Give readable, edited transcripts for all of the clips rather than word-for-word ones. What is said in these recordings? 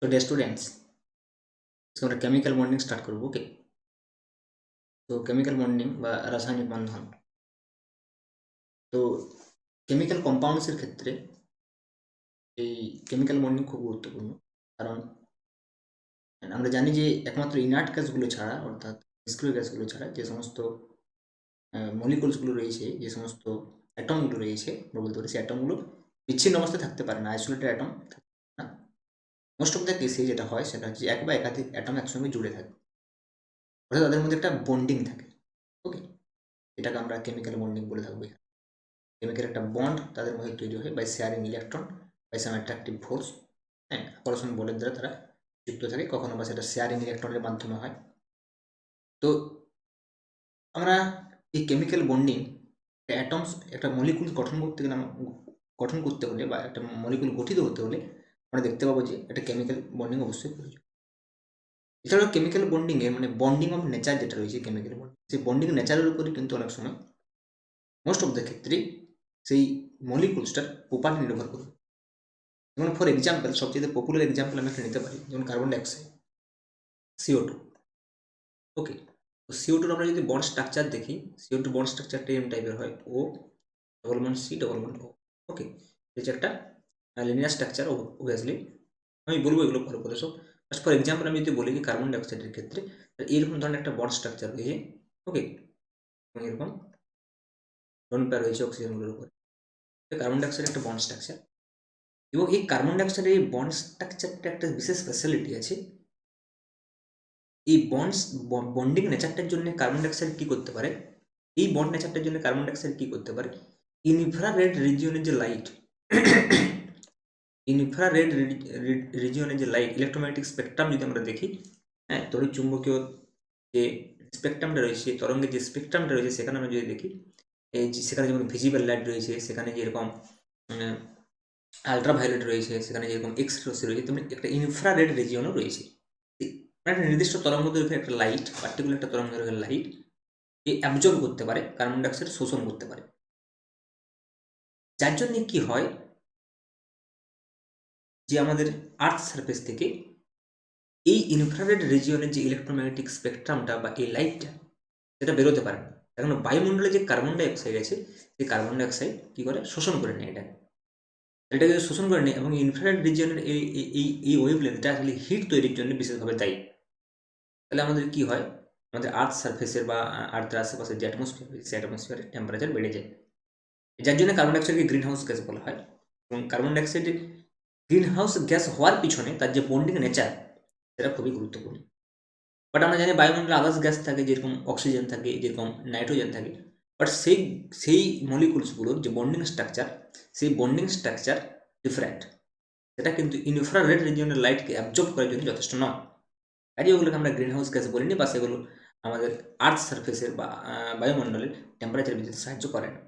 তো dear students, আমরা chemical bonding start করবো। ওকে, তো কেমিক্যাল বন্ডিং বা রাসায়নিক বন্ধন। তো কেমিক্যাল কম্পাউন্ডসের ক্ষেত্রে এই কেমিক্যাল বন্ডিং খুব গুরুত্বপূর্ণ। কারণ আমরা জানি যে একমাত্র ইনার্ট গ্যাসগুলো ছাড়া, অর্থাৎ নিষ্ক্রিয় গ্যাসগুলো ছাড়া যে সমস্ত মলিকুলসগুলো রয়েছে, যে সমস্ত অ্যাটমগুলো রয়েছে, আমরা বলতে পারি সেই অ্যাটমগুলো বিচ্ছিন্ন অবস্থায় থাকতে পারে না, আইসোলেটেড অ্যাটম থাকতে পারে না। মোস্ট অফ দ্য কেসে যেটা হয় সেটা হচ্ছে এক বা একাধিক অ্যাটম একসঙ্গে জুড়ে থাকে, অর্থাৎ তাদের মধ্যে একটা বন্ডিং থাকে। ওকে, এটাকে আমরা কেমিক্যাল বন্ডিং বলে থাকবো। কেমিক্যাল একটা বন্ড তাদের মধ্যে তৈরি হয় by sharing electron by some attractive force. হ্যাঁ, আকর্ষণ বলের দ্বারা তারা যুক্ত থাকে, কখনো বা সেটা শেয়ারিং ইলেকট্রনের মাধ্যমে হয়। তো আমরা এই কেমিক্যাল বন্ডিং অ্যাটমস, একটা মলিকুল গঠন করতে হলে বা একটা মলিকুল গঠিত হতে হলে আমরা দেখতে পাবো যে একটা কেমিক্যাল বন্ডিং অবশ্যই প্রয়োজন। এছাড়াও কেমিক্যাল বন্ডিংয়ে মানে বন্ডিং অফ নেচার যেটা রয়েছে কেমিক্যাল বন্ডিং, সেই বন্ডিং নেচারের উপরে কিন্তু অনেক সময় মোস্ট অফ দ্য ক্ষেত্রেই সেই মলিকুলসটার প্রপার্টি নির্ভর করবে। যেমন ফর এক্সাম্পল, সবচেয়ে পপুলার এক্সাম্পল আমি একটা নিতে পারি, যেমন কার্বন ডাইঅক্সাইড, CO2। ওকে, তো CO2 আমরা যদি বন্ড স্ট্রাকচার দেখি, CO2 বন্ড স্ট্রাকচারটা এরকম টাইপের হয়, O double bond C double bond O. Okay, এটা একটা লিনিয়ার স্ট্রাকচার অবভিয়াসলি, আমি বলবো এগুলো ফলো করে সব। জাস্ট ফর এক্সাম্পল আমি যদি বলি যে কার্বন ডাইঅক্সাইডের ক্ষেত্রে এরকম ধরনের একটা বন্ড স্ট্রাকচার রয়েছে। ওকে, এরকম ডোন পেয়ার রয়েছে অক্সিজেনগুলোর উপরে। কার্বন ডাইঅক্সাইড একটা বন্ড স্ট্রাকচার, এবং এই কার্বন ডাইঅক্সাইডের এই বন্ড স্ট্রাকচারটা একটা বিশেষ ফ্যাসিলিটি আছে। এই বন্ডিং নেচারটার জন্য কার্বন ডাইঅক্সাইড কি করতে পারে, এই বন্ড নেচারটার জন্য কার্বন ডাইঅক্সাইড কি করতে পারে, ইনফ্রারেড রিজিয়নের যে লাইট ইনফ্রারেড রিজিয়নের যে লাইট, ইলেকট্রোম্যাগনেটিক স্পেকট্রাম যদি আমরা দেখি, হ্যাঁ, তড়িৎ চুম্বকীয় যে স্পেকট্রামটা রয়েছে, তরঙ্গের যে স্পেকট্রামটা রয়েছে, সেখানে আমরা যদি দেখি, এই সেখানে যেমন ভিজিবল লাইট রয়েছে, সেখানে যেরকম আলট্রাভায়োলেট রয়েছে, সেখানে যেরকম এক্স রশ্মি রয়েছে, তেমনি একটা ইনফ্রারেড রিজিয়নও রয়েছে। একটা নির্দিষ্ট তরঙ্গ দৈর্ঘ্যের একটা লাইট, পার্টিকুলার একটা তরঙ্গ দৈর্ঘ্যের লাইট অ্যাবজর্ব করতে পারে, কার্বন ডাইঅক্সাইড শোষণ করতে পারে। যার জন্য কি হয় যে আমাদের আর্থ সারফেস থেকে এই ইনফ্রারেড রিজিয়নের যে ইলেকট্রোম্যাগনেটিক স্পেকট্রামটা বা এই লাইটটা, সেটা বেরোতে পারে না। এখন বায়ুমণ্ডলে যে কার্বন ডাইঅক্সাইড আছে, সেই কার্বন ডাইঅক্সাইড কি করে, শোষণ করে নেয় এটাকে শোষণ করে নেয়, এবং ইনফ্রারেড রিজিয়নের এই ওয়েভলেন্থটা আসলে হিট তৈরির জন্য বিশেষভাবে দায়ী। তাহলে আমাদের কি হয়, আমাদের আর্থ সারফেসের বা আর্থের আশেপাশে যে অ্যাটমসফিয়ার, সেই অ্যাটমসফিয়ারের টেম্পারেচার বেড়ে যায়, যার জন্য কার্বন ডাইঅক্সাইডকে গ্রিন হাউস গ্যাস বলা হয়। এবং কার্বন ডাইঅক্সাইডের গ্রিন হাউস গ্যাস হওয়ার পিছনে তার যে বন্ডিং নেচার, সেটা খুবই গুরুত্বপূর্ণ। বাট আমরা জানি বায়ুমণ্ডলে আদার্স গ্যাস থাকে, যেরকম অক্সিজেন থাকে, যেরকম নাইট্রোজেন থাকে, বাট সেই সেই মলিকুলসগুলোর যে বন্ডিং স্ট্রাকচার, সেই বন্ডিং স্ট্রাকচার ডিফারেন্ট। সেটা কিন্তু ইনফ্রারেড রিজিয়নের লাইটকে অ্যাবজর্ব করার জন্য যথেষ্ট নয়। কাজে ওগুলোকে আমরা গ্রিন হাউস গ্যাস বলিনি, বা সেগুলো আমাদের আর্থ সারফেসের বা বায়ুমণ্ডলের টেম্পারেচার বৃদ্ধিতে সাহায্য করে না।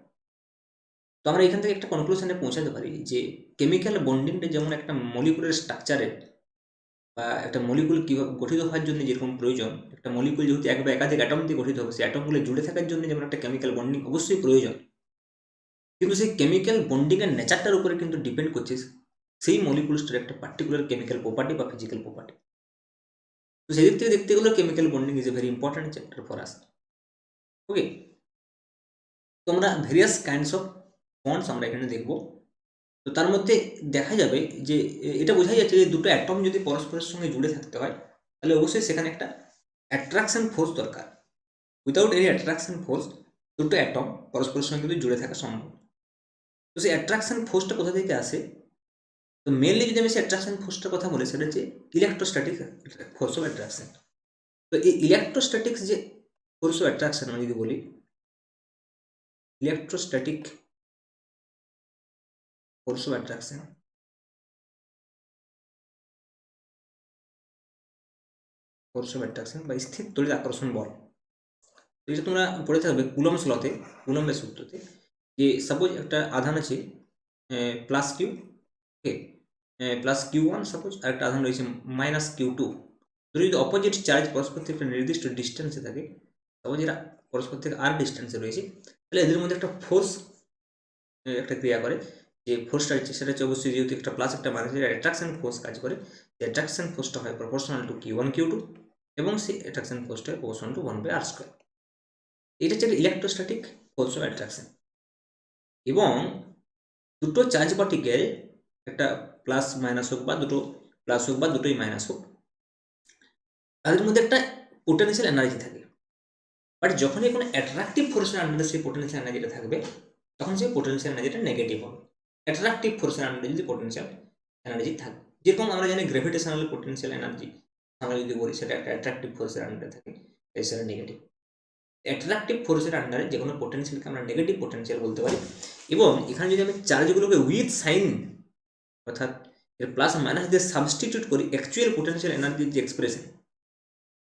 তো আমরা এখান থেকে একটা কনক্লুশনে পৌঁছাতে পারি যে কেমিক্যাল বন্ডিংটা যেমন একটা মলিকুলের স্ট্রাকচারের বা একটা মলিকুল কীভাবে গঠিত হওয়ার জন্য যেরকম প্রয়োজন, একটা মলিকুল যেহেতু এক বা একাধিক অ্যাটম দিয়ে গঠিত হবে, সেই অ্যাটমগুলো জুড়ে থাকার জন্য যেমন একটা কেমিক্যাল বন্ডিং অবশ্যই প্রয়োজন, কিন্তু সেই কেমিক্যাল বন্ডিংয়ের নেচারটার উপরে কিন্তু ডিপেন্ড করছে সেই মলিকুলসটার একটা পার্টিকুলার কেমিক্যাল প্রপার্টি বা ফিজিক্যাল প্রপার্টি। তো সেদিক থেকে দেখতে গেলে chemical bonding is a very important chapter for us. Okay, তো আমরা ভেরিয়াস কাইন্ডস অফ বন্ডস আমরা এখানে দেখব। তো তার মধ্যে দেখা যাবে যে এটা বোঝাই যাচ্ছে যে দুটো অ্যাটম যদি পরস্পরের সঙ্গে জুড়ে থাকতে হয়, তাহলে অবশ্যই সেখানে একটা অ্যাট্রাকশন ফোর্স দরকার। উইদাউট এনি অ্যাট্রাকশন ফোর্স দুটো অ্যাটম পরস্পরের সঙ্গে কিন্তু জুড়ে থাকা সম্ভব। তো সেই অ্যাট্রাকশন ফোর্সটা কোথা থেকে আসে? তো মেনলি যদি আমি সেই অ্যাট্রাকশন ফোর্সটার কথা বলি, সেটা হচ্ছে ইলেকট্রোস্ট্যাটিক ফোর্স অফ অ্যাট্রাকশন। তো এই ইলেকট্রোস্ট্যাটিক্স যে ফোর্স অফ অ্যাট্রাকশন আমি যদি বলি, ইলেকট্রোস্ট্যাটিক ফোর্স অফ অ্যাট্রাকশন, বা স্থির তড়িৎ আকর্ষণ বল, এটা তোমরা পড়ে থাকবে কুলম্বস লতে, কুলম্বের সূত্রতে, যে সাপোজ একটা আধান আছে প্লাস কিউ, ওকে, প্লাস Q1 সাপোজ, আর একটা আধান রয়েছে মাইনাস Q2। তো যদি অপোজিট চার্জ পরস্পর থেকে একটা নির্দিষ্ট ডিস্টেন্সে থাকে, সাপোজ এরা পরস্পর থেকে আর ডিস্টেন্সে রয়েছে, তাহলে এদের মধ্যে একটা ফোর্স একটা ক্রিয়া করে, যে ফোর্সটা আছে সেটা হচ্ছে অবশ্যই যেহেতু একটা প্লাস একটা মাইনাস অ্যাট্রাকশন ফোর্স কাজ করে, যে অ্যাট্রাকশন ফোর্সটা হয় প্রপোর্শনাল টু Q1 Q2 এবং সেই অ্যাট্রাকশন ফোর্সটা হয় প্রপোর্শনাল টু 1/r²। এটা হচ্ছে ইলেকট্রোস্ট্যাটিক ফোর্স অফ অ্যাট্রাকশন। এবং দুটো চার্জ পার্টিকেল, একটা প্লাস মাইনাস হোক বা দুটো প্লাস হোক বা দুটোই মাইনাস হোক, তাদের মধ্যে একটা পোটেনশিয়াল এনার্জি থাকে। বাট যখনই কোনো অ্যাট্রাকটিভ ফোর্সের আন্ডারে সেই পোটেনশিয়াল এনার্জিটা থাকবে, তখন সেই পোটেনশিয়াল এনার্জিটা নেগেটিভ হবে। অ্যাট্রাকটিভ ফোর্সের আন্ডারে যদি পোটেনশিয়াল এনার্জি থাকে, যেরকম আমরা জানি গ্র্যাভিটেশনাল পোটেনশিয়াল এনার্জি আমরা যদি বলি সেটা একটা অ্যাট্রাকটিভ ফোর্সের আন্ডারে থাকে, সেটা নেগেটিভ। অ্যাট্রাকটিভ ফোর্সের আন্ডারে যে কোনো পোটেনশিয়ালকে আমরা নেগেটিভ পোটেনশিয়াল বলতে পারি। এবং এখানে যদি আমি চার্জগুলোকে উইথ সাইন অর্থাৎ এর প্লাস মাইনাস দিয়ে সাবস্টিটিউট করি অ্যাকচুয়াল পোটেনশিয়াল এনার্জির যে এক্সপ্রেশন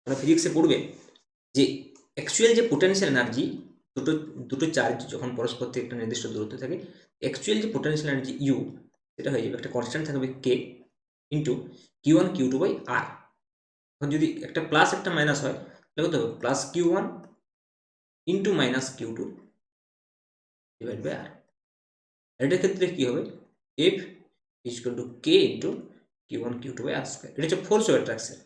আমরা ফিজিক্সে পড়বে, যে অ্যাকচুয়াল যে পোটেনশিয়াল এনার্জি, দুটো দুটো চার্জ যখন পরস্পর থেকে একটা নির্দিষ্ট দূরত্ব থাকে, অ্যাকচুয়াল যে পোটেনশিয়াল এনার্জি ইউ, সেটা হয়ে যাবে একটা কনস্ট্যান্ট থাকবে কে ইন্টু Q1 Q2/r। এখন যদি একটা প্লাস একটা মাইনাস হয় তাহলে কত হবে, plus Q1 into minus Q2 divide by R. এটার ক্ষেত্রে কি হবে, F equal to K into Q1 Q2/r²। এটা হচ্ছে ফোর্স অফ অ্যাট্রাকশন।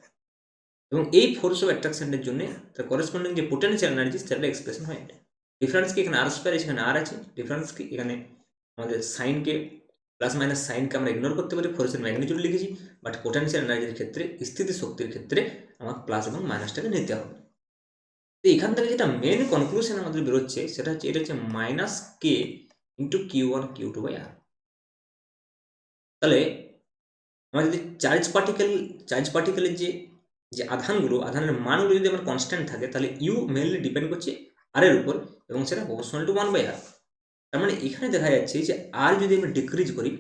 এবং এই ফোর্স অফ অ্যাট্রাকশনের জন্য তার করেসপন্ডিং যে পোটেনশিয়াল এনার্জি সেটা এক্সপ্রেশন হয় এটা। ডিফারেন্স কি এখানে আর স্কোয়ার, এখানে আর আছে। ডিফারেন্স কি এখানে আমাদের সাইনকে প্লাস মাইনাস সাইনকে আমরা ইগনোর করতে পারি, ফোর্সের ম্যাগনিটিউড লিখেছি। বাট পোটেনশিয়াল এনার্জির ক্ষেত্রে, স্থিতি শক্তির ক্ষেত্রে আমাকে প্লাস এবং মাইনাসটাকে নিতে হবে। তো এখান থেকে যেটা মেন কনক্লুশন আমাদের বেরোচ্ছে সেটা হচ্ছে এটা হচ্ছে মাইনাস কে ইন্টু Q1 Q2/r। তাহলে আমরা যদি চার্জ পার্টিকেলের যে যে আধানের মানগুলো যদি আমার কনস্ট্যান্ট থাকে, তাহলে ইউ মেনলি ডিপেন্ড করছে আর এর উপর, এবং সেটা প্রপোর্শনাল টু 1/r। তার মানে এখানে দেখা যাচ্ছে যে আর যদি আমি ডিক্রিজ করি,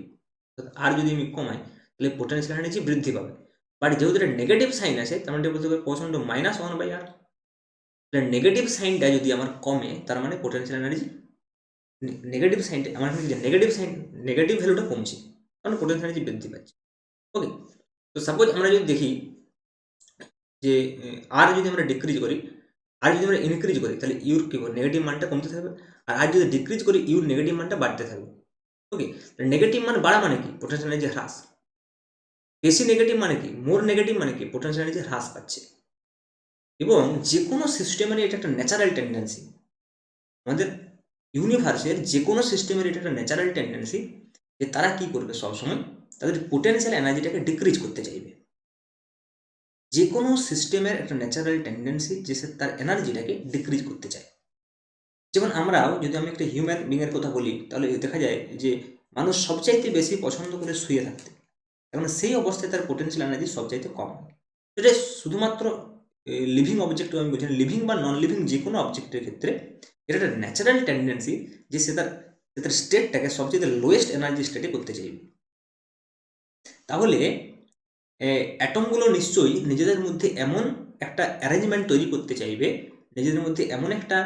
আর যদি আমি কমাই, তাহলে পোটেনশিয়াল এনার্জি বৃদ্ধি পাবে। বাট যেহেতু এটা নেগেটিভ সাইন আছে, তার মানে বলতে পারি প্রপোর্শনাল টু -1/r। তাহলে নেগেটিভ সাইনটা যদি আমার কমে, তার মানে পোটেনশিয়াল এনার্জি নেগেটিভ সাইনটা আমার নেগেটিভ ভ্যালুটা কমছে, কারণ পোটেনশিয়াল এনার্জি বৃদ্ধি পাচ্ছে। ওকে, তো সাপোজ আমরা যদি দেখি যে আর যদি আমরা ডিক্রিজ করি, আর যদি আমরা ইনক্রিজ করি, তাহলে ইউর কি নেগেটিভ মানটা কমতে থাকবে। আর যদি ডিক্রিজ করি, ইউর নেগেটিভ মানটা বাড়তে থাকবে। ওকে, নেগেটিভ মান বাড়া মানে কি, পোটেনশিয়াল এনার্জি হ্রাস। বেশি নেগেটিভ মানে কি, মোর নেগেটিভ মানে কি, পোটেনশিয়াল এনার্জি হ্রাস পাচ্ছে। এবং যে কোনো সিস্টেমেরই এটা একটা ন্যাচারাল টেন্ডেন্সি, আমাদের ইউনিভার্সের যে কোনো সিস্টেমের এটা একটা ন্যাচারাল টেন্ডেন্সি যে তারা কি করবে, সবসময় তাদের পোটেনশিয়াল এনার্জিটাকে ডিক্রিজ করতে চাইবে। যে কোনো সিস্টেমের একটা ন্যাচারাল টেন্ডেন্সি যে সে তার এনার্জিটাকে ডিক্রিজ করতে চায়। যেমন আমরাও যদি আমি একটা হিউম্যান বিংয়ের কথা বলি, তাহলে দেখা যায় যে মানুষ সবচাইতে বেশি পছন্দ করে শুয়ে থাকতে, কারণ সেই অবস্থায় তার পোটেনশিয়াল এনার্জি সবচাইতে কম। এটা শুধুমাত্র লিভিং অবজেক্ট আমি বলছি, লিভিং বা নন লিভিং যে কোনো অবজেক্টের ক্ষেত্রে এটা একটা ন্যাচারাল টেন্ডেন্সি যে সে তার স্টেটটাকে সবচেয়ে লোয়েস্ট এনার্জি স্টেটে করতে চাইবে। তাহলে অ্যাটমগুলো নিশ্চয়ই নিজেদের মধ্যে এমন একটা অ্যারেঞ্জমেন্ট তৈরি করতে চাইবে, নিজেদের মধ্যে এমন একটা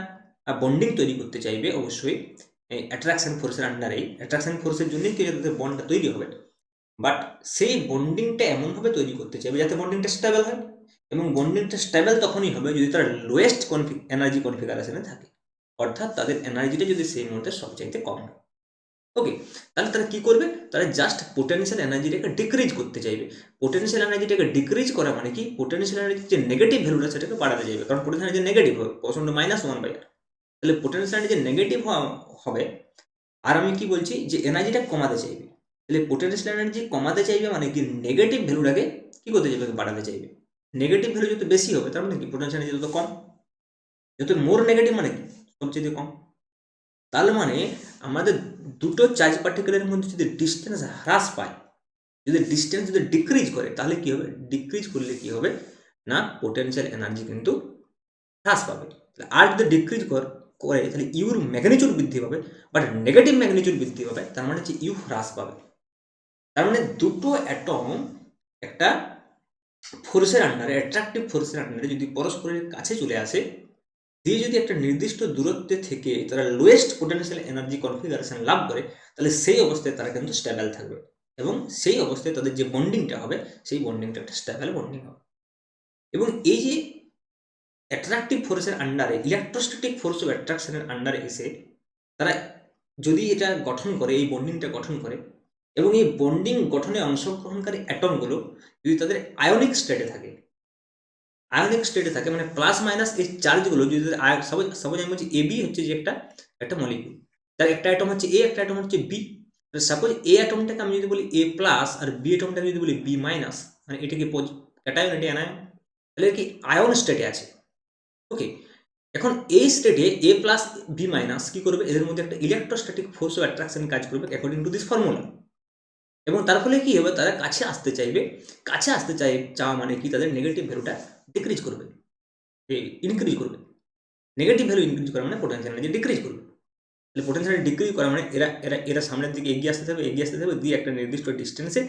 বন্ডিং তৈরি করতে চাইবে, অবশ্যই অ্যাট্রাকশন ফোর্সের আন্ডারে। অ্যাট্রাকশন ফোর্সের জন্যই কিন্তু তাদের বন্ডটা তৈরি হবে। বাট সেই বন্ডিংটা এমনভাবে তৈরি করতে চাইবে যাতে বন্ডিংটা স্টেবল হয়, এবং বন্ডিংটা স্টেবল তখনই হবে যদি তারা লোয়েস্ট এনার্জি কনফিগারেশনে থাকে, অর্থাৎ তাদের এনার্জিটা যদি সেই মুহূর্তে সবচাইতে কম হয়। ওকে, তাহলে তারা কি করবে, তারা জাস্ট পোটেনশিয়াল এনার্জিটাকে ডিক্রিজ করতে চাইবে। পোটেনশিয়াল এনার্জিটাকে ডিক্রিজ করা মানে কি, পোটেনশিয়াল এনার্জির যে নেগেটিভ ভ্যালুটা সেটাকে বাড়াতে চাইবে, কারণ পোটেনশিয়াল এনার্জি নেগেটিভ হবে, প্রচন্ড -1/r। তাহলে পোটেনশিয়াল এনার্জি নেগেটিভ হবে, আর আমি কি বলছি যে এনার্জিটা কমাতে চাইবে। তাহলে পোটেনশিয়াল এনার্জি কমাতে চাইবে মানে কি, নেগেটিভ ভ্যালুটাকে কি করতে চাইবে, বাড়াতে চাইবে। নেগেটিভ ভ্যালু যত বেশি হবে, তার মানে কি পোটেনশিয়াল এনার্জি তত কম। যত মোর নেগেটিভ মানে কি, সবচেয়ে কম। তাহলে মানে আমাদের দুটো চার্জ পার্টিকেলের মধ্যে যদি ডিস্টেন্স হ্রাস পায়, যদি ডিস্টেন্স যদি ডিক্রিজ করে, তাহলে কি হবে, ডিক্রিজ করলে কি হবে না, পোটেনশিয়াল এনার্জি কিন্তু হ্রাস পাবে। আর যদি ডিক্রিজ করে তাহলে ইউর ম্যাগনিটিউড বৃদ্ধি পাবে, বাট নেগেটিভ ম্যাগনিটিউড বৃদ্ধি পাবে, তার মানে হচ্ছে ইউ হ্রাস পাবে। তার মানে দুটো অ্যাটম একটা ফোর্সের আন্ডারে, অ্যাট্রাকটিভ ফোর্সের আন্ডারে যদি পরস্পরের কাছে চলে আসে, দিয়ে যদি একটা নির্দিষ্ট দূরত্বে থেকে তারা লোয়েস্ট পোটেনশিয়াল এনার্জি কনফিগারেশন লাভ করে, তাহলে সেই অবস্থায় তারা কিন্তু স্টেবল থাকবে, এবং সেই অবস্থায় তাদের যে বন্ডিংটা হবে, সেই বন্ডিংটা একটা স্টেবল বন্ডিং হবে। এবং এই যে অ্যাট্রাকটিভ ফোর্সের আন্ডারে, ইলেকট্রোস্ট্যাটিক ফোর্স অফ অ্যাট্রাকশনের আন্ডারে এসে তারা যদি এটা গঠন করে, এই বন্ডিংটা গঠন করে, এবং এই বন্ডিং গঠনে অংশগ্রহণকারী অ্যাটমগুলো যদি তাদের আয়নিক স্টেটে থাকে, মানে প্লাস মাইনাস এই চার্জগুলো যদি সাপোজ আমি বলছি এবি হচ্ছে যে একটা মলিকিউল, তার একটা অ্যাটম হচ্ছে এ, একটা অ্যাটম হচ্ছে বি। সাপোজ এ অ্যাটমটাকে আমি যদি বলি এ প্লাস আর বি অ্যাটমটাকে যদি বলি বি মাইনাস, মানে এটা কি ক্যাটায়ন, এটি অ্যানায়ন, তাহলে কি আয়ন স্টেটে আছে। ওকে, এখন এই স্টেটে এ প্লাস বি মাইনাস কি করবে, এদের মধ্যে একটা ইলেকট্রোস্ট্যাটিক ফোর্স অফ অ্যাট্রাকশন কাজ করবে অ্যাকর্ডিং টু দিস ফর্মুলা, এবং তার ফলে কি হবে, তারা কাছে আসতে চাইবে। চাওয়া মানে কি, তাদের নেগেটিভ ভ্যালুটা ডিক্রিজ করবে, ইনক্রিজ করবে। নেগেটিভ ভ্যালু ইনক্রিজ করা মানে পোটেনশিয়াল এনার্জি ডিক্রিজ করবে। তাহলে পোটেনশিয়াল ডিক্রিজ করা মানে এরা সামনের দিকে এগিয়ে আসতে থাকবে, দিয়ে একটা নির্দিষ্ট ডিস্টেন্সে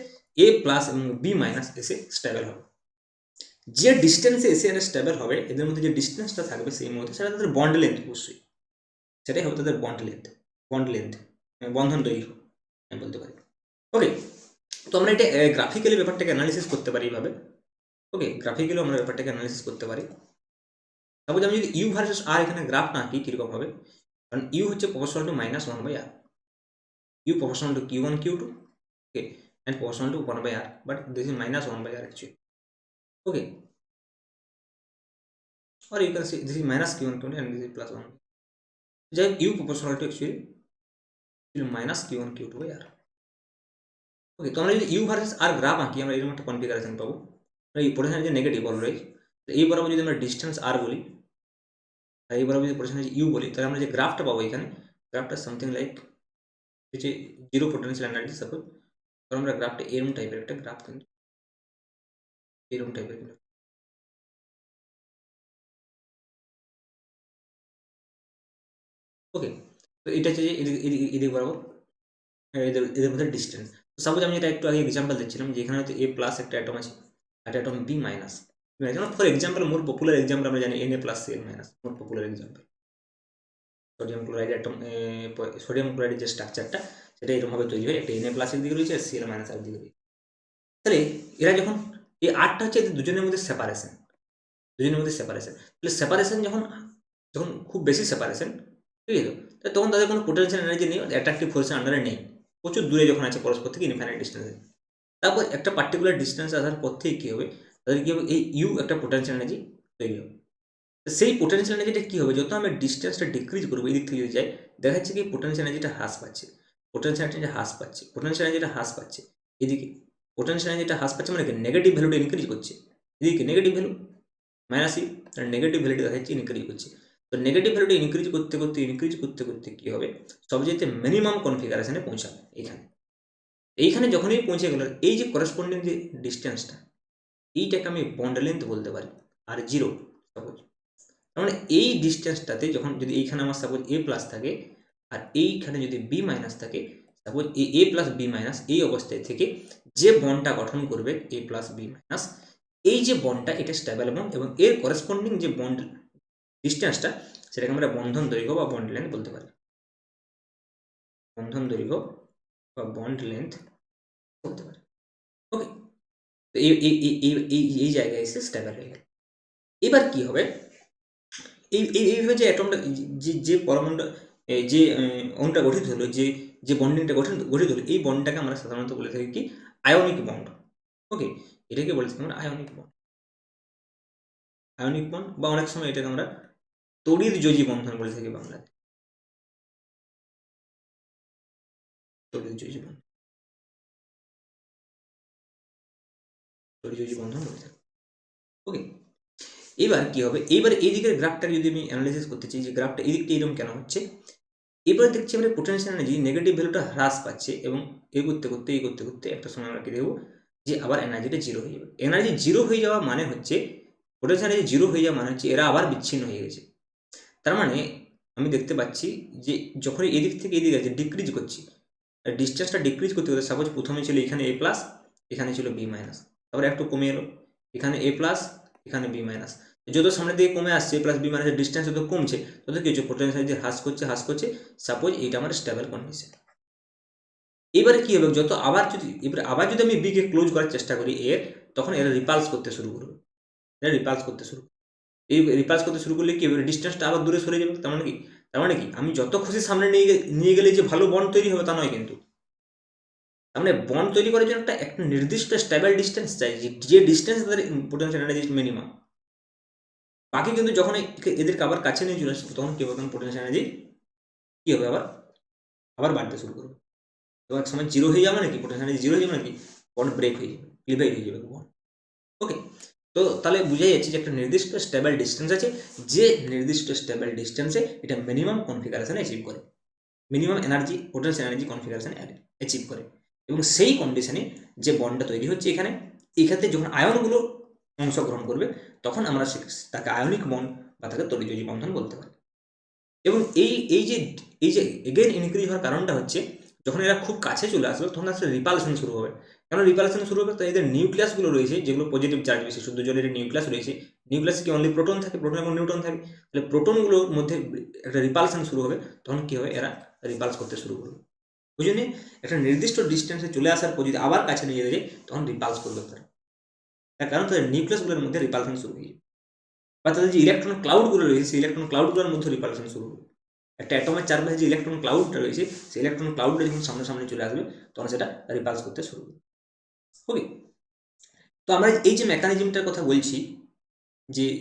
এ প্লাস এবং বি মাইনাস এসে স্টেবল হবে। যে ডিস্টেন্সে এসে এরা স্টেবল হবে, এদের মধ্যে যে ডিস্টেন্সটা থাকবে সেই মুহূর্তে, সেটা তাদের বন্ড লেন্থ, অবশ্যই সেটাই হবে তাদের বন্ড লেন্থ, বন্ধন দৈর্ঘ্য আমি বলতে পারি। ওকে, তো আমরা এটা গ্রাফিক্যালি ব্যাপারটাকে অ্যানালিসিস করতে পারি এইভাবে। ওকে, গ্রাফিক্যালিও আমরা ব্যাপারটাকে অ্যানালিসিস করতে পারি। সাপোজ আমি যদি ইউ ভার্সেস আর এখানে গ্রাফ না আঁকি, কীরকম হবে, কারণ ইউ হচ্ছে proportional to -1/r, U proportional to q1 q2, okay, and proportional to 1/r, but this is -1/r actually. Okay, or you can say this is minus q1 q2 and this is plus 1. যাই u proportional to actually minus q1 q2/r. ওকে, তো আমরা যদি you versus R graph আঁকি, আমরা এরকম একটা configuration পাবো। এই পোটেনশিয়াল যে নেগেটিভ অলওয়েজ, তো এই বরাবর যদি আমরা ডিস্টেন্স আর বলি, আর এই বরাবর যদি পোটেনশিয়াল ইউ বলি, তাহলে আমরা যে গ্রাফটা পাবো এখানে, গ্রাফটা সামথিং লাইক যে জিরো পোটেনশিয়াল এনার্জি সাপোজ। তো আমরা গ্রাফটা এরকম টাইপের একটা গ্রাফ, কিন্তু এরকম টাইপের কিন্তু, ওকে। তো এটা হচ্ছে যে এদিক বরাবর এদের মধ্যে ডিস্টেন্স। সাপোজ আমি এটা একটু আগে এক্সাম্পল দিচ্ছিলাম যে এখানে হয়তো এ প্লাস একটা অ্যাটম আছে, একটা atom B minus. For example, more popular example আমরা জানি Na plus Cl minus, more popular example. Sodium chloride atom, sodium ক্লোরাইডের যে স্ট্রাকচারটা সেটা এরকমভাবে তৈরি হয়, একটা Na প্লাস একদিকে রয়েছে আর Cl মাইনাস একদিকে রয়েছে। তাহলে এরা যখন এই আটটা হচ্ছে দুজনের মধ্যে সেপারেশন, তাহলে সেপারেশন যখন যখন খুব বেশি সেপারেশন, ঠিক আছে, তো তখন তাদের কোনো পোটেনশিয়াল এনার্জি নেই, অ্যাট্রাকটিভ ফোর্সের আন্ডারে নেই, প্রচুর দূরে যখন আছে পরস্পর থেকে ইনফাইনাইট ডিস্টেন্সে। তারপর একটা পার্টিকুলার ডিস্টেন্স আসার পর থেকে কী হবে, তাদের কী হবে, এই ইউ একটা পোটেনশিয়াল এনার্জি তৈরি হবে। সেই পোটেনশিয়াল এনার্জিটা কী হবে, যত আমরা ডিস্টেন্সটা ডিক্রিজ করবো এই দিক থেকে যদি যাই, দেখা যাচ্ছে কি পোটেনশিয়াল এনার্জিটা হ্রাস পাচ্ছে, পোটেনশিয়াল এনার্জিটা হ্রাস পাচ্ছে এদিকে। পোটেনশিয়াল এনার্জিটা হ্রাস পাচ্ছে মানে কি, নেগেটিভ ভ্যালুটা ইনক্রিজ করছে এদিকে, নেগেটিভ ভ্যালু মাইনাস ইউ, তাহলে নেগেটিভ ভ্যালুটা দেখা যাচ্ছে ইনক্রিজ করছে। তো নেগেটিভ ভ্যালুটা ইনক্রিজ করতে করতে কী হবে, সবচেয়ে মিনিমাম কনফিগারেশনে পৌঁছাবে এইখানে যখনই পৌঁছে গেল, এই যে করেসপন্ডিং যে ডিস্টেন্সটা, এইটাকে আমি বন্ড লেন্থ বলতে পারি, আর জিরো সাপোজ। তার মানে এই ডিস্টেন্সটাতে যখন, যদি এইখানে আমার সাপোজ এ প্লাস থাকে আর এইখানে যদি বি মাইনাস থাকে, সাপোজ এ প্লাস বি মাইনাস, এই অবস্থায় থেকে যে বন্ডটা গঠন করবে এ প্লাস বি মাইনাস, এই যে বন্ডটা, এটা স্টেবল বন্ড, এবং এর করেসপন্ডিং যে বন্ড ডিস্টেন্সটা, সেটাকে আমরা বন্ধন দৈর্ঘ্য বা বন্ড লেন্থ বলতে পারি, বন্ধন দৈর্ঘ্য বা বন্ড লেন্থ বলতে পারি। ওকে, তো এই জায়গায় এসে স্টেবল হয়ে গেল। এবার কি হবে, এইভাবে যে অ্যাটমটা, যে পরমাণুটা, যে অণুটা গঠিত হলো, যে বন্ডিংটা গঠিত হলো, এই বন্ডটাকে আমরা সাধারণত বলে থাকি কি, আয়নিক বন্ড। ওকে, এটাকে বলে থাকি আমরা আয়নিক বন্ড, বা অনেক সময় এটাকে আমরা তড়িৎযোজী বন্ধন বলে থাকি বাংলাতে, তড়িৎযোজী বন্ধন বলে থাকি। ওকে, এবার কি হবে, এইবার এই দিকের গ্রাফটাকে যদি আমি অ্যানালাইসিস করতে চাই, যে গ্রাফটা এই দিকটা এরকম কেন হচ্ছে, এবার দেখছি আমরা পোটেনশিয়াল এনার্জি নেগেটিভ ভ্যালুটা হ্রাস পাচ্ছে, এবং এই করতে করতে একটা সময় আমরা কি দেখব, যে আবার এনার্জিটা জিরো হয়ে যাবে। এনার্জি জিরো হয়ে যাওয়া মানে হচ্ছে, পোটেনশিয়াল এনার্জি জিরো হয়ে যাওয়া মানে হচ্ছে এরা আবার বিচ্ছিন্ন হয়ে গেছে। তার মানে আমি দেখতে পাচ্ছি যে যখন এদিক থেকে এদিকে আছে ডিক্রিজ করছি, ডিস্টেন্সটা ডিক্রিজ করতে করতে, সাপোজ প্রথমে ছিল এখানে এ প্লাস, এখানে ছিল বি মাইনাস, তারপরে একটু কমে এলো, এখানে এ প্লাস, এখানে বি মাইনাস, যত সামনের দিকে কমে আসছে প্লাস বি মাইনাসের ডিস্টেন্স যত কমছে, তত কি হচ্ছে, পোটেনশিয়াল যে হ্রাস করছে। সাপোজ এইটা আমার স্টেবল কন্ডিশন। এবারে কি হবে, আবার যদি আমি বিকে ক্লোজ করার চেষ্টা করি তখন এরা রিপালস করতে শুরু করবে, এই রিপালস করতে শুরু করলে কি হবে, ডিস্টেন্সটা আবার দূরে সরে যাবে। তার মানে কি, তার মানে কি আমি যত খুশি সামনে নিয়ে গেলে যে ভালো বন্ড তৈরি হবে তা নয় কিন্তু। তার মানে বন্ড তৈরি করার জন্য একটা নির্দিষ্ট স্টেবল ডিস্টেন্স চাই, যে ডিস্টেন্স তাদের পোটেনশিয়াল এনার্জি মিনিমাম। বাকি কিন্তু যখন এদেরকে আবার কাছে নিয়ে চলে আসবে তখন কি হবে, তখন পোটেনশিয়াল এনার্জি কি হবে, আবার আবার বাড়তে শুরু করবে। তো এক সময় জিরো হয়ে যাবে নাকি, পোটেনশিয়াল এনার্জি জিরো হয়ে যাবে নাকি, বন্ড ব্রেক হয়ে যাবে, ক্লিভাইড হয়ে যাবে বন্ড। ওকে, তো তাহলে বুঝাই যাচ্ছে যে একটা নির্দিষ্ট স্টেবল ডিস্টেন্স আছে, যে নির্দিষ্ট স্টেবল ডিস্টেন্সে এটা মিনিমাম কনফিগারেশন অ্যাচিভ করে, minimum energy potential energy configuration achieve করে। এবং সেই কন্ডিশনে যে বন্ডটা তৈরি হচ্ছে এখানে, এই ক্ষেত্রে যখন আয়নগুলো অংশগ্রহণ করবে তখন আমরা তাকে আয়নিক বন্ড বা তাকে তড়িৎ বন্ধন বলতে পারি। এবং এই যে এগেন ইনক্রিজ হওয়ার কারণটা হচ্ছে যখন এরা খুব কাছে চলে আসবে তখন আসলে রিপালশন শুরু হবে। কারণ রিপালশন শুরু হবে তো এদের নিউক্লিয়াসগুলো রয়েছে যেগুলো পজিটিভ চার্জ বেশি, শুদ্ধ জলের নিউক্লিয়াস রয়েছে, নিউক্লিয়াসে কি অনলি প্রোটন থাকে, প্রোটন এবং নিউট্রন থাকে, তাহলে প্রোটনগুলোর মধ্যে একটা রিপালশন শুরু হবে, তখন কি হবে, এরা রিপালস করতে শুরু করবে। বুঝলি, একটা নির্দিষ্ট ডিস্টেন্সে চলে আসার পর যদি আবার কাছে নিয়ে যায় তখন রিপালস করবে তারা, তার কারণ তাদের নিউক্লিয়াসগুলোর মধ্যে রিপালশন শুরু হয়ে যাবে, বা তাদের যে ইলেকট্রন ক্লাউডগুলো রয়েছে সেই ইলেকট্রন ক্লাউডগুলোর মধ্যে রিপালশন শুরু হবে। একটা অ্যাটমের চারপাশে যে ইলেকট্রন ক্লাউডটা রয়েছে সেই ইলেকট্রন ক্লাউডটা যখন সামনে চলে আসবে তখন সেটা রিপালস করতে শুরু করবে। ওকে, তো আমরা এই যে মেকানিজমটার কথা বলছি,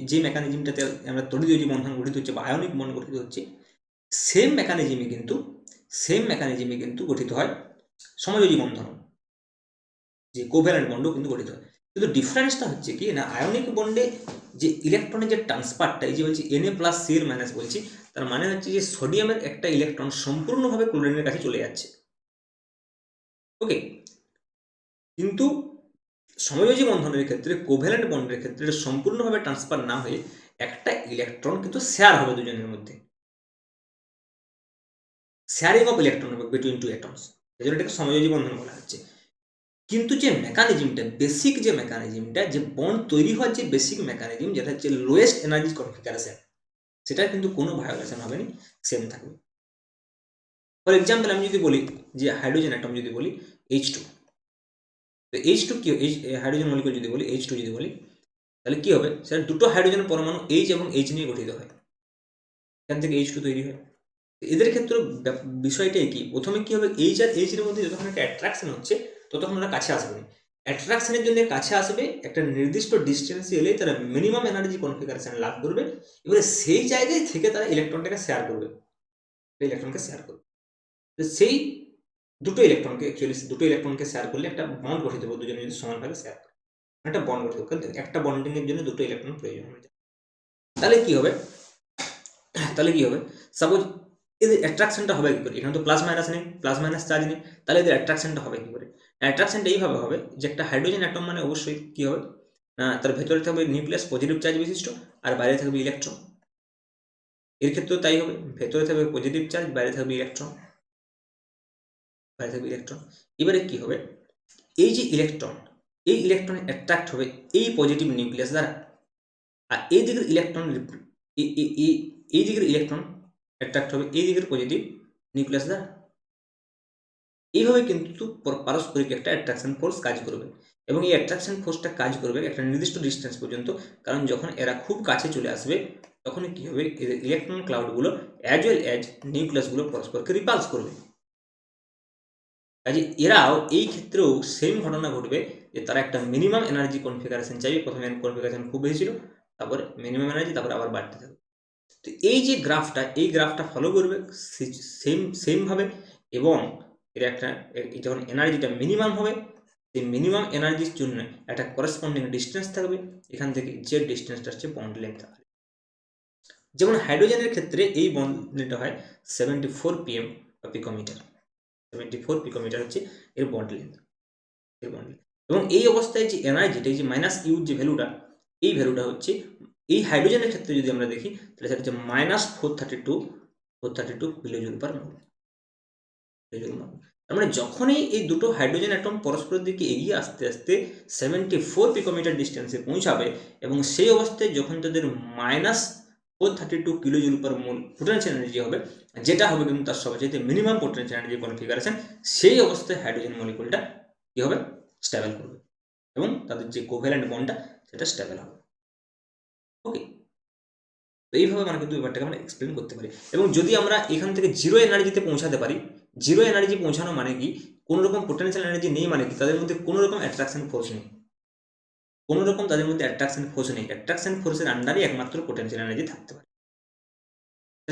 যে মেকানিজমটাতে আমরা তড়িৎ বন্ধন গঠিত হচ্ছে বা আয়নিক বন্ড গঠিত হচ্ছে, সেম মেকানিজমে কিন্তু গঠিত হয় সমযোজী বন্ধন, যে কোভ্যালেন্ট বন্ডও কিন্তু গঠিত হয়। কিন্তু ডিফারেন্সটা হচ্ছে কি না, আয়নিক বন্ডে যে ইলেকট্রনের যে ট্রান্সফারটা, এই যে বলছি Na+Cl- বলছি, তার মানে হচ্ছে যে সোডিয়ামের একটা ইলেকট্রন সম্পূর্ণভাবে ক্লোরিনের কাছে চলে যাচ্ছে। ওকে, কিন্তু সমযোজী বন্ধনের ক্ষেত্রে, কোভ্যালেন্ট বন্ডের ক্ষেত্রে সম্পূর্ণভাবে ট্রান্সফার না হয়ে একটা ইলেকট্রন কিন্তু শেয়ার হবে দুজনের মধ্যে, শেয়ারিং অফ ইলেকট্রন হবে বিটুইন টু অ্যাটমস, এই জন্য এটাকে সমযোজী বন্ধন বলা হচ্ছে। কিন্তু যে মেকানিজমটা, বেসিক যে মেকানিজমটা, যে বন্ড তৈরি হওয়ার যে বেসিক মেকানিজম, যেটা হচ্ছে লোয়েস্ট এনার্জি কনফিগারেশন, সেটা কিন্তু কোনো ভায়োলেশন হবে না, সেম থাকবে। ফর এক্সাম্পল আমি যদি বলি যে হাইড্রোজেন অ্যাটম যদি বলি H2, তো H2 কি, হাইড্রোজেন মলিকুল যদি বলি H2 যদি বলি, তাহলে কি হবে, সেটা দুটো হাইড্রোজেন পরমাণু H এবং H নিয়ে গঠিত হয়, এখান থেকে H2 তৈরি হয়। এদের ক্ষেত্রে বিষয়টাই কি, প্রথমে কি হবে, H আর H এর মধ্যে যতক্ষণ একটা অ্যাট্রাকশন হচ্ছে ততক্ষণ ওরা কাছে আসবে না। অ্যাট্রাকশনের জন্য কাছে আসবে, একটা নির্দিষ্ট ডিস্টেন্সে এলে তারা মিনিমাম এনার্জি কনফিগারেশন লাভ করবে, এবারে সেই জায়গায় থেকে তারা ইলেকট্রনটাকে শেয়ার করবে, সেই দুটো ইলেকট্রনকে শেয়ার করলে একটা বন্ড গঠিত হবে, দুজনে যদি সমানভাবে শেয়ার করে একটা বন্ড গঠিত হবে, কিন্তু একটা বন্ডিং এর জন্য দুটো ইলেকট্রন প্রয়োজন হবে। তাহলে কি হবে, সাপোজ এদের অ্যাট্রাকশনটা হবে কি করে, এখানে তো প্লাস মাইনাস নেই, প্লাস মাইনাস চার্জ নেই, তাহলে এদের অ্যাট্রাকশনটা হবে কি করে, অ্যাট্রাকশনটা এইভাবে হবে যে একটা হাইড্রোজেন অ্যাটম মানে অবশ্যই কি হবে না, তার ভেতরে থাকবে নিউক্লিয়াস পজিটিভ চার্জ বিশিষ্ট আর বাইরে থাকবে ইলেকট্রন, এর ক্ষেত্রেও তাই হবে, ভেতরে থাকবে পজিটিভ চার্জ, বাইরে থাকবে ইলেকট্রন। এবারে কি হবে, এই যে ইলেকট্রন, এই ইলেকট্রন অ্যাট্রাক্ট হবে এই পজিটিভ নিউক্লিয়াস দ্বারা, আর এই দিকের ইলেকট্রন অ্যাট্রাক্ট হবে এই দিকের পজিটিভ নিউক্লিয়াস দ্বারা। এইভাবে কিন্তু পারস্পরিক একটা অ্যাট্রাকশন ফোর্স কাজ করবে, এবং এই অ্যাট্রাকশন ফোর্সটা কাজ করবে একটা নির্দিষ্ট ডিস্টেন্স পর্যন্ত, কারণ যখন এরা খুব কাছে চলে আসবে তখন কি হবে, এদের ইলেকট্রন ক্লাউডগুলো অ্যাজ ওয়েল অ্যাজ নিউক্লিয়াসগুলো পরস্পরকে রিপালস করবে। কাজে এরাও এই ক্ষেত্রেও সেম ঘটনা ঘটবে, যে তারা একটা মিনিমাম এনার্জি কনফিগারেশন চাইবে, প্রথমে কনফিগারেশন খুব বেশি ছিল, তারপরে মিনিমাম এনার্জি, তারপরে আবার বাড়তে থাকবে। তো এই যে গ্রাফটা ফলো করবে সেমভাবে, এবং এর একটা যখন এনার্জিটা মিনিমাম হবে, সেই মিনিমাম এনার্জির জন্য একটা করেসপন্ডিং ডিস্টেন্স থাকবে, এখান থেকে যে ডিস্টেন্সটা হচ্ছে বন্ড লেন্থ। যেমন হাইড্রোজেনের ক্ষেত্রে এই বন্ডটা হয় 74 pm বা পিকোমিটার, 74 পিকোমিটার হচ্ছে এর বন্ড লেন্থ। এবং এই অবস্থায় যে এনার্জিটা, এই যে মাইনাস ইউর যে ভ্যালুটা, এই ভ্যালুটা হচ্ছে এই হাইড্রোজেনের ক্ষেত্রে যদি আমরা দেখি তাহলে সেটা হচ্ছে -432 কিলোজুল পার মোল। তার মানে যখনই এই দুটো হাইড্রোজেন অ্যাটম পরস্পরের দিকে এগিয়ে আস্তে আস্তে 74 পিকোমিটার ডিস্টেন্সে পৌঁছাবে, এবং সেই অবস্থায় যখন তাদের -432 কিলোজুল পার মোল পোটেনশিয়াল এনার্জি হবে, যেটা হবে কিন্তু তার সবচেয়ে মিনিমাম পোটেনশিয়াল এনার্জি কনফিগারেশন, সেই অবস্থায় হাইড্রোজেন মলিকুলটা কি হবে, স্টেবল করবে, এবং তাদের যে কোভ্যালেন্ট বন্ডটা সেটা স্টেবল হবে। ওকে, তো এইভাবে আমরা কিন্তু ব্যাপারটাকে আমরা এক্সপ্লেন করতে পারি। এবং যদি আমরা এখান থেকে জিরো এনার্জিতে পৌঁছাতে পারি, জিরো এনার্জি পৌঁছানো মানে কি, কোনো রকম পোটেনশিয়াল এনার্জি নেই মানে কি, তাদের মধ্যে কোনো রকম অ্যাট্রাকশন ফোর্স নেই, কোনো রকম তাদের মধ্যে অ্যাট্রাকশন ফোর্স নেই। অ্যাট্রাকশন ফোর্সের আন্ডারে একমাত্র পোটেনশিয়াল এনার্জি থাকতে পারে।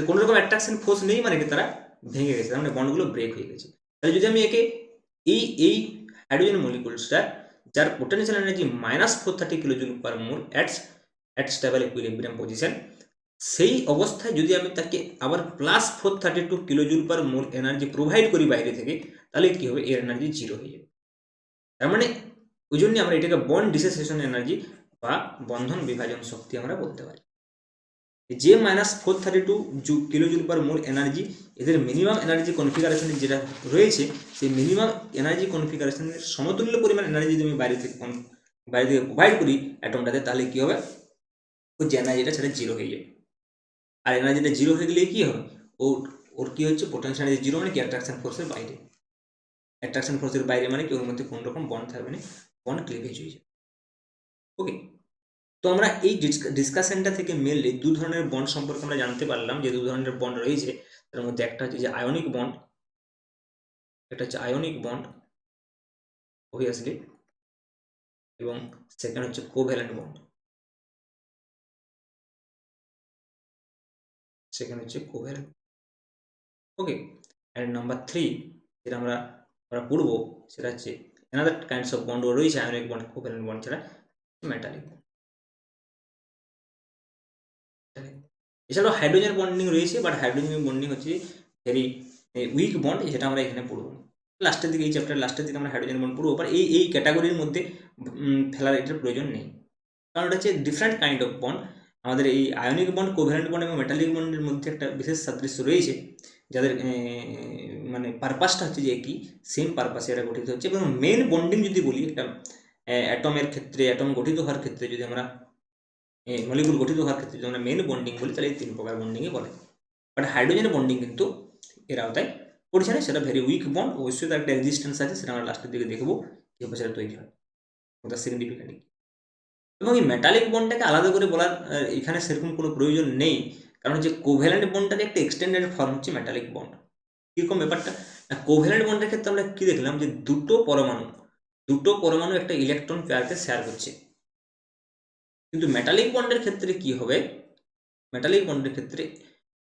কোনো রকম অ্যাট্রাকশন ফোর্স নেই মানে কি তারা ভেঙে গেছে, তার মানে বন্ডগুলো ব্রেক হয়ে গেছে। তাহলে যদি আমি একে এই হাইড্রোজেন মলিকুলসটা যার potential energy -430 kilojoule per mole at stable equilibrium position, সেই অবস্থায় যদি আমি তাকে আবার +432 কিলোজুল পার মোল এনার্জি প্রোভাইড করি বাইরে থেকে, তাহলে কি হবে, এর এনার্জি জিরো হয়ে যাবে। তার মানে ওই জন্য আমরা এটাকে বন্ড ডিসোসিয়েশন এনার্জি বা বন্ধন বিভাজন শক্তি আমরা বলতে পারি। যে -432 কিলোজুল পার মোল এনার্জি, এদের মিনিমাম এনার্জি কনফিগারেশনে যেটা রয়েছে, সেই মিনিমাম এনার্জি কনফিগারেশনের সমতুল্য পরিমাণ এনার্জি যদি আমি বাইরে থেকে প্রোভাইড করি অ্যাটমটাতে, তাহলে কি হবে, ওর যে এনার্জিটা সেটা জিরো হয়ে যাবে। আর এনার্জিটা জিরো হয়ে গেলে কি হবে, ওর কি হচ্ছে, পোটেনশিয়াল এনার্জি জিরো মানে কি, অ্যাট্রাকশন ফোর্সের বাইরে। অ্যাট্রাকশন ফোর্সের বাইরে মানে কি, ওর মধ্যে কোনো রকম বন্ড থাকবে না, বন্ড ক্লিভেজ হয়ে যাবে। ওকে, তো আমরা এই ডিসকাশনটা থেকে মেনলি দু ধরনের বন্ড সম্পর্কে আমরা জানতে পারলাম, যে দু ধরনের বন্ড রয়েছে। তার মধ্যে একটা হচ্ছে যে আয়নিক বন্ড, এটা হচ্ছে আয়নিক বন্ড অবভিয়াসলি, এবং সেকেন্ড হচ্ছে কোভ্যালেন্ট বন্ড, সেকেন্ড হচ্ছে কোভ্যালেন্ট। ওকে, অ্যান্ড নাম্বার 3 যেটা আমরা পড়বো, সেটা হচ্ছে অ্যানাদার কাইন্ডস অফ বন্ড রয়েছে আয়নিক বন্ড, কোভ্যালেন্ট বন্ড ছাড়া, মেটালিক বন্ড। এছাড়াও হাইড্রোজেন বন্ডিং রয়েছে, বাট হাইড্রোজেন বন্ডিং হচ্ছে ভেরি উইক বন্ড, যেটা আমরা এখানে পড়বো লাস্টের দিকে, এই চ্যাপ্টার লাস্টের দিকে আমরা হাইড্রোজেন বন্ড পড়বো। বাট এই ক্যাটাগরির মধ্যে ফেলার এটার প্রয়োজন নেই, কারণ এটা হচ্ছে ডিফারেন্ট কাইন্ড অফ বন্ড। আমাদের এই আয়নিক বন্ড, কোভ্যালেন্ট বন্ড এবং মেটালিক বন্ডের মধ্যে একটা বিশেষ সাদৃশ্য রয়েছে, যাদের মানে পারপাসটা হচ্ছে যে একই, সেম পারপাসে এটা গঠিত হচ্ছে। এবং মেন বন্ডিং যদি বলি, একটা অ্যাটমের ক্ষেত্রে, অ্যাটম গঠিত হওয়ার ক্ষেত্রে যদি আমরা মলিকুল গঠিত হওয়ার ক্ষেত্রে যদি আমরা মেন বন্ডিং বলি, তাহলে এই 3 প্রকার বন্ডিংই বলে। বাট হাইড্রোজেন বন্ডিং কিন্তু এর আওতায় পড়ছে না, সেটা ভেরি উইক বন্ড, অবশ্যই তার একটা রেজিস্ট্যান্স আছে, সেটা আমরা লাস্টের দিকে দেখবো কীভাবে সেটা তৈরি হয়, ওটা সিগনিফিক্যান্ট। এবং এই মেটালিক বন্ডটাকে আলাদা করে বলার এখানে সেরকম কোনো প্রয়োজন নেই, কারণ যে কোভ্যালেন্ট বন্ডটার একটা এক্সটেন্ডেড ফর্ম হচ্ছে মেটালিক বন্ড। কীরকম ব্যাপারটা, কোভ্যালেন্ট বন্ডের ক্ষেত্রে আমরা কী দেখলাম, যে দুটো পরমাণু একটা ইলেকট্রন পেয়ারকে শেয়ার করছে। কিন্তু মেটালিক বন্ডের ক্ষেত্রে কি হবে, মেটালিক বন্ডের ক্ষেত্রে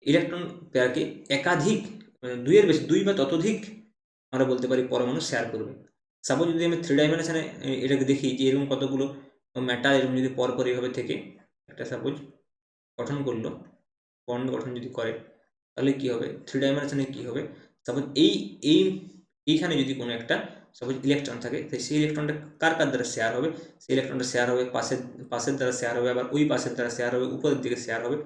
ইলেকট্রন পেয়ারকে একাধিক, মানে দুই বা ততোধিক আমরা বলতে পারি পরমাণু শেয়ার করবে। সাপোজ যদি আমি 3 ডাইমেনশনে এটাকে দেখি, যে এরকম কতগুলো মেটাল এরকম যদি পরপর এইভাবে থেকে একটা সাপোজ গঠন করলো, বন্ড গঠন যদি করে, তাহলে কি হবে, 3 ডাইমেনশনে কি হবে, সাপোজ এইখানে যদি কোনো একটা সাপোজ ইলেকট্রন থাকে, সেই ইলেকট্রনটা কার দ্বারা শেয়ার হবে, সেই ইলেকট্রনটা শেয়ার হবে পাশের দ্বারা শেয়ার হবে, আবার ওই পাশের দ্বারা শেয়ার হবে, উপরের দিকে শেয়ার হবে।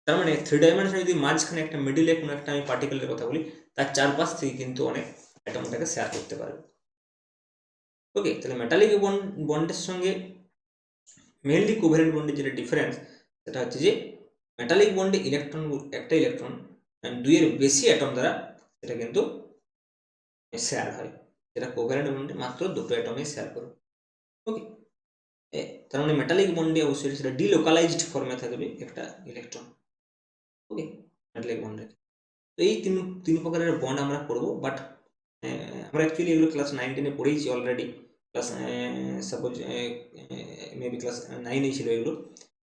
তার মানে 3 ডাইমেনশনে যদি মাঝখানে একটা মিডিলে কোনো একটা আমি পার্টিকেলের কথা বলি, তার চারপাশ থেকে কিন্তু অনেক অ্যাটমটাকে শেয়ার করতে পারবে। ওকে, তাহলে মেটালিক বন্ডের সঙ্গে মেনলি কোভ্যালেন্ট বন্ডের যেটা ডিফারেন্স, সেটা হচ্ছে যে মেটালিক বন্ডে একটা ইলেকট্রন দুইয়ের বেশি অ্যাটম দ্বারা সেটা কিন্তু শেয়ার হয়, যেটা কোভ্যালেন্ট বন্ডে মাত্র দুটো অ্যাটমে শেয়ার করবে। ওকে, তার মানে মেটালিক বন্ডে অবশ্যই সেটা ডিলোকালাইজড ফর্মে থাকবে একটা ইলেকট্রন। ওকে, মেটালিক বন্ডে তো এই তিন প্রকারের বন্ড আমরা পড়বো। বাট আমরা অ্যাকচুয়ালি এগুলো ক্লাস 9-10-এ পড়েইছি already, class suppose maybe class 9-এই ছিল এগুলো।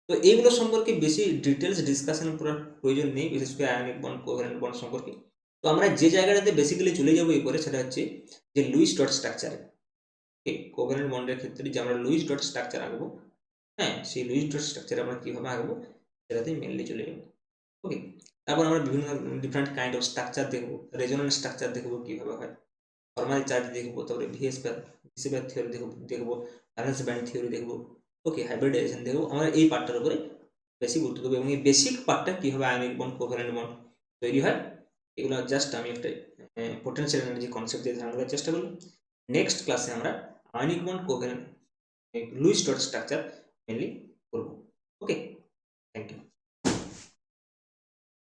তো এইগুলো সম্পর্কে বেশি ডিটেলস ডিসকাশন করার প্রয়োজন নেই, বিশেষ করে আয়নিক বন্ড, কোভ্যালেন্ট বন্ড সম্পর্কে। তো আমরা যে জায়গাটাতে বেসিক্যালি চলে যাবো এরপরে, সেটা হচ্ছে যে লুইস ডট স্ট্রাকচারে। কোভ্যালেন্ট বন্ডের ক্ষেত্রে যে আমরা লুইস ডট স্ট্রাকচার আঁকবো, হ্যাঁ, সেই লুইস ডট স্ট্রাকচার আমরা কীভাবে আঁকবো সেটাতেই মেনলি চলে যাবো। ওকে, তারপর আমরা বিভিন্ন ডিফারেন্ট কাইন্ড অফ স্ট্রাকচার দেখবো, রেজোনেন্স স্ট্রাকচার দেখবো কীভাবে হয়, ফর্মাল চার্জ দেখবো, তারপরে ভিএসপ্যার থিওরি দেখবো, ভ্যালেন্স ব্যান্ড থিওরি দেখবো। ওকে, হাইব্রিডাইজেশন দেখবো। আমরা এই পার্টটার উপরে বেশি গুরুত্ব দেবো, এবং এই বেসিক পার্টটা কীভাবে আয়নিক বন্ড, কোভ্যালেন্ট বন্ড তৈরি হয়, এগুলো জাস্ট আমি একটা পোটেনশিয়াল এনার্জি কনসেপ্ট দিয়ে ধারণা করার চেষ্টা করলাম। নেক্সট ক্লাসে আমরা ionic bond, covalent, Luis dot structure mainly করবো। ওকে, থ্যাংক ইউ।